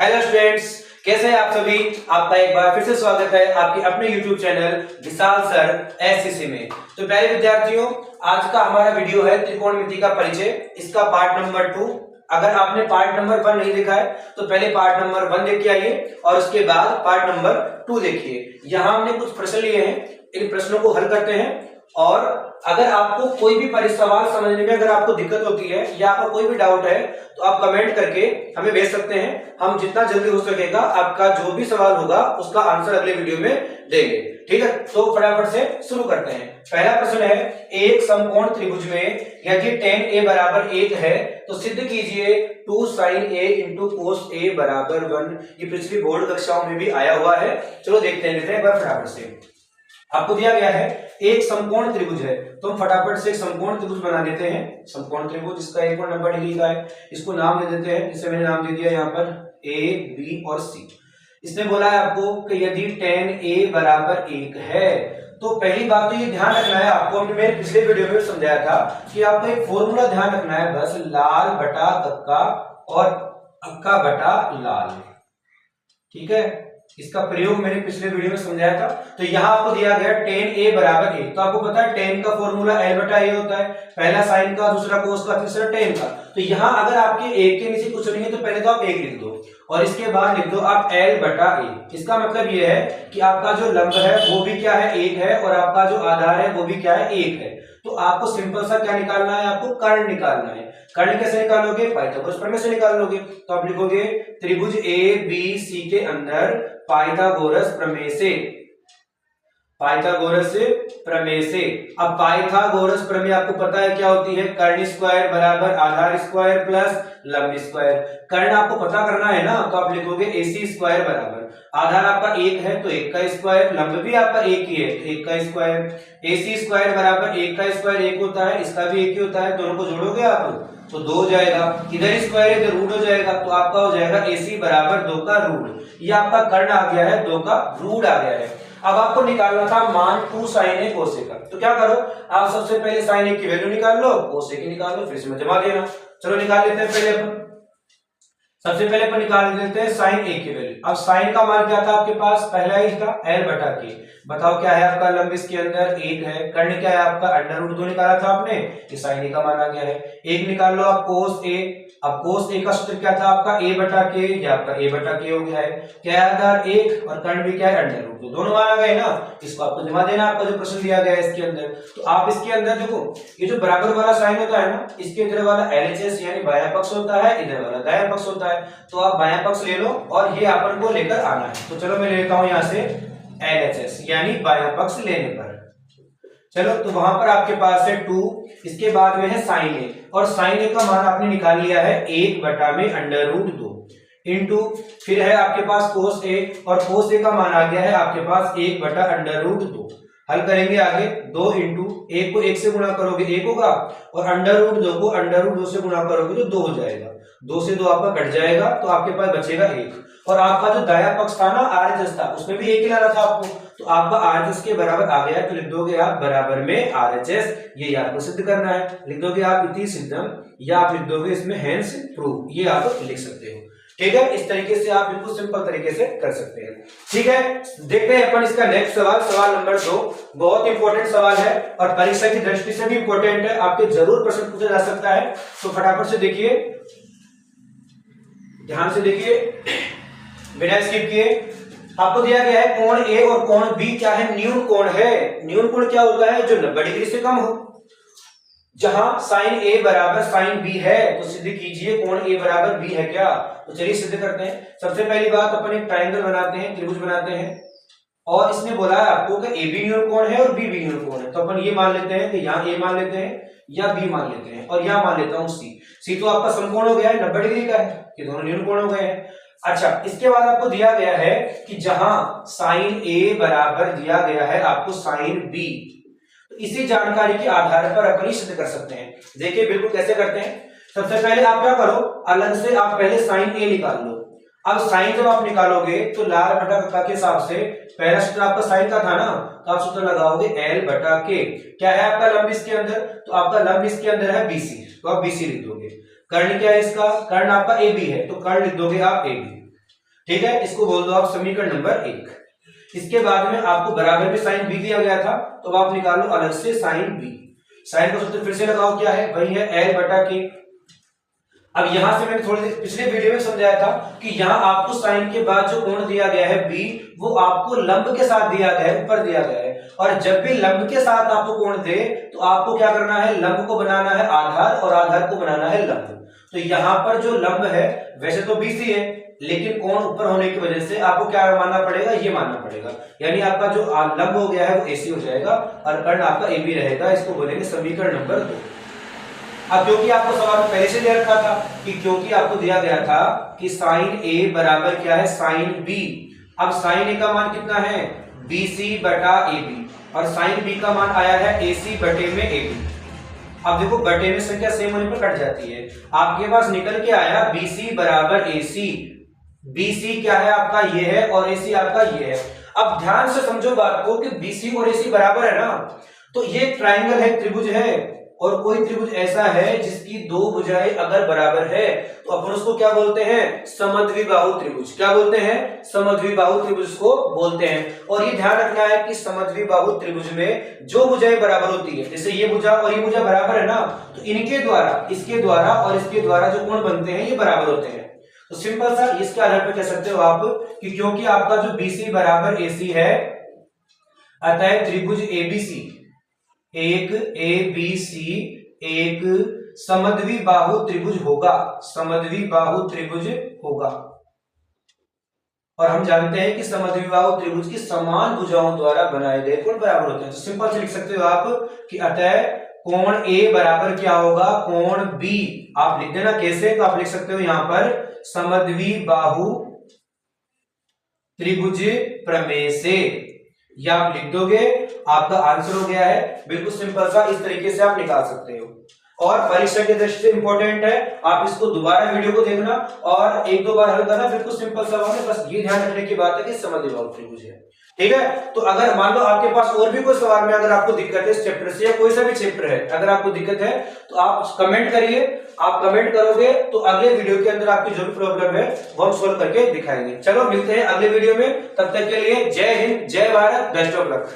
Hello students, कैसे हैं आप सभी। आपका एक बार फिर से स्वागत है आपके अपने YouTube चैनल विशाल सर एससीसी में। तो प्यारे विद्यार्थियों, आज का हमारा वीडियो है त्रिकोणमिति का परिचय, इसका पार्ट नंबर 2। अगर आपने पार्ट नंबर 1 नहीं देखा है तो पहले पार्ट नंबर 1 देख के आइए और उसके बाद पार्ट नंबर 2 देखिए। यहाँ हमने कुछ प्रश्न लिए हैं, इन प्रश्नों को हल करते हैं। और अगर आपको कोई भी सवाल समझने में अगर आपको दिक्कत होती है या आपका कोई भी डाउट है तो आप कमेंट करके हमें भेज सकते हैं। हम जितना जल्दी हो सकेगा आपका जो भी सवाल होगा उसका आंसर अगले वीडियो में देंगे। ठीक है, तो फटाफट से शुरू करते हैं। पहला प्रश्न है, एक समकोण त्रिभुज में यदि tan a बराबर 1 है तो सिद्ध कीजिए 2 sin a into cos a बराबर 1। ये पिछली बोर्ड कक्षाओं में भी आया हुआ है। चलो देखते हैं एक बार फटाफट से। आपको दिया गया है एक समकोण त्रिभुज है, तो हम फटाफट से एक समकोण त्रिभुज बना देते हैं। समकोण त्रिभुज, इसका एक और 90 डिग्री का है, इसको नाम दे देते हैं। इसे मैंने नाम दे दिया यहाँ पर A, B और C। इसने बोला है आपको कि यदि tan A बराबर 1 है तो पहली बात तो ये ध्यान रखना है आपको, हमने मेरे पिछले वीडियो में समझाया था कि आपको एक फॉर्मूला ध्यान रखना है, बस लाल बटा कक्का और अक्का बटा लाल। ठीक है, इसका प्रयोग मैंने पिछले वीडियो में समझाया था। तो यहाँ आपको दिया गया tan a बराबर 1, तो आपको पता है tan का फॉर्मूला l बटा a होता है, पहला साइन का, दूसरा कोस का, तीसरा tan का। तो यहाँ अगर आपके 1 के नीचे कुछ नहीं है तो पहले तो आप 1 लिख दो और इसके बाद लिख दो आप l बटा a। इसका मतलब ये है कि आपका जो लंब है वो भी क्या है, 1 है, और आपका जो आधार है वो भी क्या है, 1 है। तो आपको सिंपल सा क्या निकालना है, आपको कर्ण निकालना है। कर्ण कैसे निकालोगे, पाइथागोरस प्रमेय से निकाल लोगे। तो आप लिखोगे त्रिभुज ए बी सी के अंदर पाइथागोरस प्रमेय से, पाइथागोरस प्रमेय से। अब पाइथागोरस प्रमेय आपको पता है क्या होती है, कर्ण स्क्वायर बराबर आधार स्क्वायर प्लस लंब स्क्वायर। कर्ण आपको पता करना है ना, तो आप लिखोगे AC स्क्वायर बराबर आधार आपका 1 है तो 1 का स्क्वायर, लंब भी आपका 1 ही है तो 1 का स्क्वायर। AC स्क्वायर बराबर 1 का स्क्वायर 1 होता है, इसका भी 1 ही होता है, दोनों को जोड़ोगे आप तो 2 हो जाएगा। इधर स्क्वायर है तो रूट हो जाएगा, तो आपका हो जाएगा AC बराबर 2 का रूट। ये आपका कर्ण आ गया है, 2 का रूट आ गया है। अब आपको निकालना था मान 2 sin a cos a का। तो क्या करो, आप सबसे पहले sin a की वैल्यू निकाल लो, cos a की निकाल लो, फिर इसमें जमा देना। चलो निकाल लेते हैं। सबसे पहले अपन निकाल लेते हैं sin a की वैल्यू। अब sin का मान क्या था आपके पास, पहला ही था l बटा k। बताओ क्या है आपका लंब, इसके अंदर 1 है। कर्ण क्या है आपका, अंडर रूट 2 निकाला था आपने, ये sin a का मान आ गया है। 1 निकाल लो आप cos a। अब cos a का सूत्र क्या था आपका, a बटा k, ये आपका a बटा k हो गया है। क्या है आधार 1 और कर्ण भी क्या है, अंडर रूट 2, दोनों मान आ गए ना। इसको आपको जमा देना, आपका जो प्रश्न दिया गया है इसके अंदर। तो आप इसके अंदर देखो, ये जो बराबर वाला साइन होता है ना, इसके इधर वाला LHS यानी बायां पक्ष होता है, इधर वाला दायां पक्ष होता है। तो आप बायां पक्ष ले लो और ये अपन को लेकर आना है। तो चलो मैं ले लेता हूं यहां से LHS यानी बायां पक्ष लेने पर। चलो, तो वहां पर आपके पास है 2, इसके बाद में है sin a, और sin a का मान आपने निकाल लिया है 1 बटा में अंडर रूट 2 इंटू, फिर है आपके पास cos a, और cos a का मान आ गया है आपके पास 1 बटा अंडर रूट 2। हल करेंगे आगे, 2 इंटू 1 को 1 से गुणा करोगे 1 होगा, और अंडर रूट 2 को अंडर रूट 2 से गुणा करोगे तो 2 हो जाएगा। 2 से 2 आपका कट जाएगा तो आपके पास बचेगा 1। और आपका जो दायां पक्ष था ना, RHS था, उसमें भी 1 ही लाना था आपको, तो आपका RHS के बराबर आ गया है। तो लिख दोगे आप बराबर में RHS, ये आपको सिद्ध करना है। लिख दोगे आप इति सिद्धम, या आप लिख दोगे इसमें हेंस प्रूव, ये आप लिख सकते हो। ठीक है, इस तरीके से आप बिल्कुल सिंपल तरीके से कर सकते हैं। ठीक है, देखते हैं अपन इसका नेक्स्ट सवाल, सवाल नंबर 2। बहुत इंपॉर्टेंट सवाल है और परीक्षा की दृष्टि से भी इंपॉर्टेंट है, आपके जरूर प्रश्न पूछा जा सकता है। तो फटाफट से देखिए, ध्यान से देखिए, बिना स्किप किए। आपको दिया गया है कोण A और कोण B क्या है, न्यून कोण है। न्यून कोण क्या होता है, जो 90 डिग्री से कम हो। जहां sin A बराबर sin B है तो सिद्ध कीजिए कोण A बराबर B है क्या। तो चलिए सिद्ध करते हैं। सबसे पहली बात, अपन एक ट्रायंगल बनाते हैं, त्रिभुज बनाते हैं, और इसने बोला है आपको कि A भी न्यून कोण है और B भी न्यून कोण है। तो अपन ये मान लेते हैं कि यहाँ A मान लेते हैं या B मान लेते हैं, और यहाँ मान लेता हूँ C तो आपका समकोण हो गया है, 90 डिग्री का है, ये दोनों न्यून कोण हो गए हैं। अच्छा, इसके बाद आपको दिया गया है कि जहां sin A बराबर दिया गया है आपको sin B, तो इसी जानकारी के आधार पर अपन ही सिद्ध कर सकते हैं। देखिए बिल्कुल कैसे करते हैं। सबसे पहले आप क्या करो, अलग से आप पहले sin A निकाल लो। अब sin जब आप निकालोगे तो लाल बटा कक्का के हिसाब से, पहला सूत्र आपका sin का था ना, तो आप सूत्र लगाओगे L बटा K। क्या है आपका लंब इसके अंदर, तो आपका लंब इसके अंदर है BC, तो आप BC लिख दोगे। कर्ण क्या है इसका, कर्ण आपका AB है, तो कर्ण लिख दोगे आप AB। ठीक है, इसको बोल दो आप समीकरण नंबर 1। इसके बाद में आपको बराबर में साइन बी दिया गया था, तो आप निकालो अलग से साइन बी। साइन का सूत्र फिर से लगाओ, क्या है, वही है एल बटा के। अब यहां से मैंने थोड़ी देर पिछले वीडियो में समझाया था कि यहां आपको साइन के बाद जो कोण दिया गया है बी, वो आपको लंब के साथ दिया गया है, ऊपर दिया गया है। और जब भी लंब के साथ आपको कोण दे तो आपको क्या करना है, लंब को बनाना है आधार और आधार को बनाना है लंब। तो यहां पर जो लंब है वैसे तो बीसी है, लेकिन कोण ऊपर होने की वजह से आपको क्या मानना पड़ेगा, ये मानना पड़ेगा। यानी आपका जो लंब हो गया है वो एसी हो जाएगा और कर्ण आपका ए बी रहेगा। इसको बोलेंगे समीकरण नंबर 2। अब क्योंकि आपको सवाल में पहले से दे रखा था कि क्योंकि आपको दिया गया था कि साइन ए बराबर क्या है, साइन बी। अब साइन ए का मान कितना है, बीसी बटा ए बी, और साइन बी का मान आया है एसी बटे में ए बी। अब देखो बटे में संख्या सेम होने पर कट जाती है। आपके पास निकल के आया बीसी बराबर एसी। बीसी क्या है आपका, ये है, और एसी आपका ये है। अब ध्यान से समझो बात को कि बीसी और एसी बराबर है ना, तो ये ट्राइंगल है, त्रिभुज है, और कोई त्रिभुज ऐसा है जिसकी दो भुजाएं अगर बराबर है तो अपन उसको क्या बोलते हैं, समद्विबाहु त्रिभुज। क्या बोलते हैं, समद्विबाहु त्रिभुज को बोलते हैं। और ये ध्यान रखना है कि समद्विबाहु त्रिभुज में जो भुजाएं बराबर होती है, जैसे ये भुजा और ये भुजा बराबर है ना, तो इनके द्वारा, इसके द्वारा और इसके द्वारा जो कोण बनते हैं ये बराबर होते हैं। तो सिंपल सा इसके आधार पर कह सकते हो आप कि क्योंकि आपका जो बीसी बराबर एसी है, अतः त्रिभुज एबीसी, एक एबीसी एक समद्विबाहु त्रिभुज होगा, समद्विबाहु त्रिभुज होगा। और हम जानते हैं कि समद्विबाहु त्रिभुज की समान भुजाओं द्वारा बनाए गए कोण बराबर होते हैं। तो सिंपल से लिख सकते हो आप कि अतः कोण ए बराबर क्या होगा, कोण बी। आप लिख देना कैसे, तो आप लिख सकते हो यहां पर समद्विबाहु त्रिभुज प्रमेय से, या आप लिख दोगे, आपका आंसर हो गया है। बिल्कुल सिंपल सा, इस तरीके से आप निकाल सकते हो। और परीक्षा की दृष्टि से इंपॉर्टेंट है, आप इसको दोबारा वीडियो को देखना और एक दो बार हल करना। बिल्कुल सिंपल सवाल है, बस ये ध्यान रखने की बात है कि समद्विबाहु त्रिभुज है। ठीक है, तो अगर मान लो आपके पास और भी कोई सवाल में अगर आपको दिक्कत है इस चैप्टर से, या कोई सा भी चैप्टर है, अगर आपको दिक्कत है तो आप कमेंट करिए। आप कमेंट करोगे तो अगले वीडियो के अंदर आपकी जो भी प्रॉब्लम है वो हम सोल्व करके दिखाएंगे। चलो मिलते हैं अगले वीडियो में, तब तक के लिए जय हिंद, जय भारत, बेस्ट ऑफ लक।